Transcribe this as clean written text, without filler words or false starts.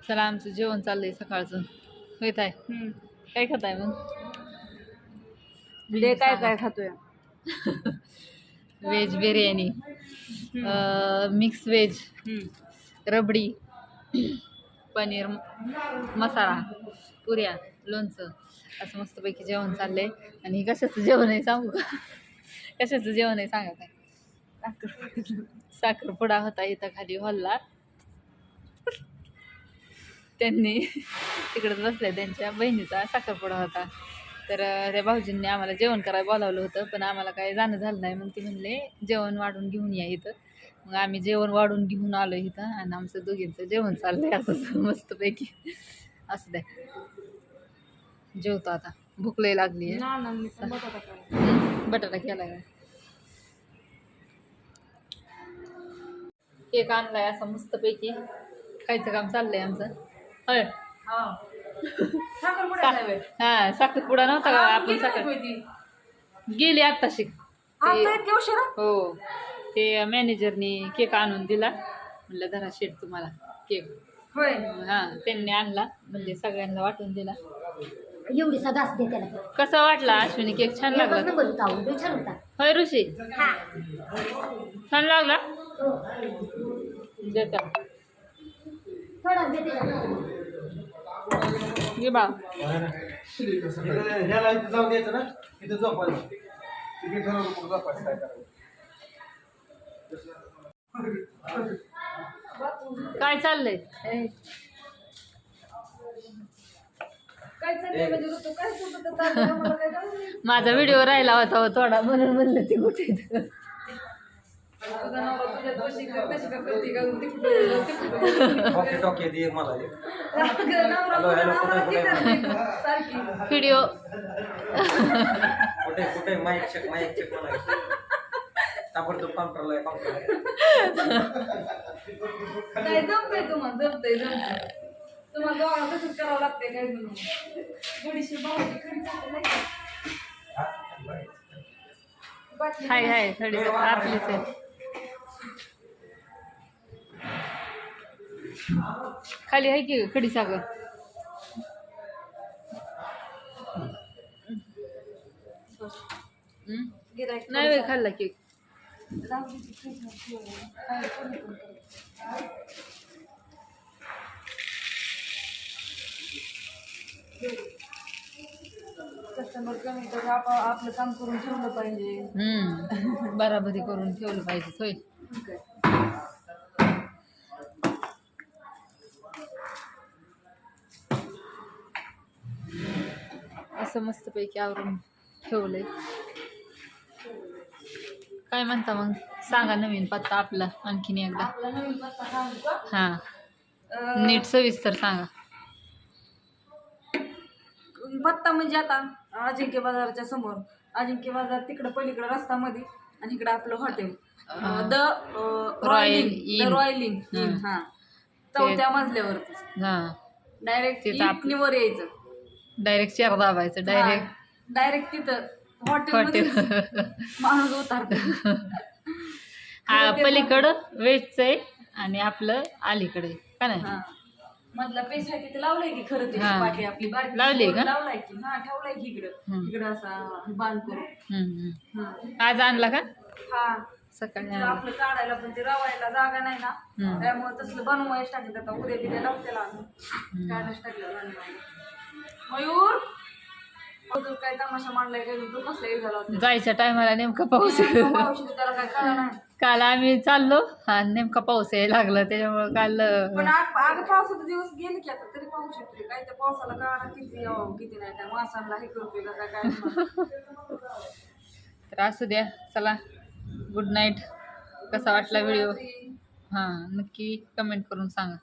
चला आमचं जेवण चाललंय सकाळचं. होत आहे. काय खाताय मग? काय काय खातोय? व्हेज बिर्याणी, मिक्स व्हेज, रबडी, पनीर मसाला, पुऱ्या, लोणचं असं मस्तपैकी जेवण चाललंय. आणि कशाचं जेवण आहे सांगू का? कशाचं जेवण आहे सांगा काय? साखरपुडा होता इथं खाली हॉलला. त्यांनी तिकडंच बसल्या, त्यांच्या बहिणीचा साखरपुडा होता. तर त्या भाऊजींनी आम्हाला जेवण करायला बोलावलं होतं, पण आम्हाला काही जाणं झालं नाही. मग ते म्हणले जेवण वाढून घेऊन या इथं. मग आम्ही जेवण वाढून घेऊन आलो इथं आणि आमचं दोघींचं जेवण चाललंय असं मस्तपैकी. असं द्या, जेवतो आता, भूक लई लागली आहे. बटाटा केला का? केक आणलाय असा मस्तपैकी. खायचं काम चाललंय आमचं. होय, हा साखरपुडा नव्हता का आपण? साखर गेली आत्ताशी. हो, ते मॅनेजरनी केक आणून दिला. म्हणलं धरा शेट तुम्हाला केक. होय, हा त्यांनी आणला, म्हणजे सगळ्यांना वाटून दिला. एवढी सदाच दे त्याला. कसा वाटला अश्विनी केक? छान लागला. छान होता. होय ऋषी, छान लागला. देता थोडा देते घे बा. जाऊन द्यायचं ना, इथं झोपायचं. तिथे ठरवलं कुठं झोपायचं काय करायचं. काय चाललंय? माझा व्हिडिओ राहिला होता थोडा, म्हणून म्हणलं ती कुठे. टॉके दे मला व्हिडिओ कुठे कुठे माईक चेक म्हणायचं. ताबडतोब काउंटरला काय जमतंय तुम्हाला? जमतंय तुम्हाला दोघांना तसंच करावं लागतंय. काय म्हणून थोडीशी भाजी खडी टाकली हाय हाय थोडी आपलीच आहे. खाली आहे की खडी साखर. नाही वेळ खाल्ला केक. कस्टमर कमी तर आपलं काम करून ठेवलं पाहिजे. बराबरी करून ठेवलं पाहिजे. होय, असं मस्तपैकी आवरून ठेवलंय. काय म्हणता मग? सांगा नवीन पत्ता आपला आणखीन एकदा. आपला नवीन पत्ता सांगू का? हा, नीट सविस्तर सांगा. पत्ता म्हणजे आता अजिंक्य बाजाराच्या समोर, अजिंक्य बाजार तिकडं पलीकडं रस्त्यामध्ये, आणि इकडं आपलं हॉटेल द रॉयल इन. हा, चौथ्या मजल्यावरती. हा, डायरेक्ट तिथं वर यायचं. डायरेक्ट चेअर दाबायचं. डायरेक्ट तिथं हॉटेल माणूस उतारतो. हा, पलीकडं वेजचं आहे आणि आपलं अलीकडे का नाही? मधला पेस आहे तिथे लावलाय की खरं ते पाठी आपली बारकी लावली का? लावलाय की. हा, ठेवलाय की इकडं असा बांध करून. आज आणला का? हा, सकाळी आपलं काढायला पण ते रवायला जागा नाही ना, त्यामुळे तसलं बनवायच टाकलं. आता उद्या बिद्या लावतेला काय नसतं टाकलं. मयूर काय तमाशा मांडलाय काय? तू कसला झाला होता? जायच्या टायमाला नेमका पाऊस. त्याला काय कळलं नाही. काल आम्ही चाललो आणि नेमका पाऊस यायला लागला, त्याच्यामुळे काल. पण आग पावसाचे दिवस गेले की आता तरी पाहू शकते. काय त्या पावसाला कळणार किती किती नाही. त्या माणसांना हे करतोय का काय. तर असू द्या, चला गुड नाईट. कसा वाटला व्हिडिओ? हां, नक्की कमेंट करून सांगा.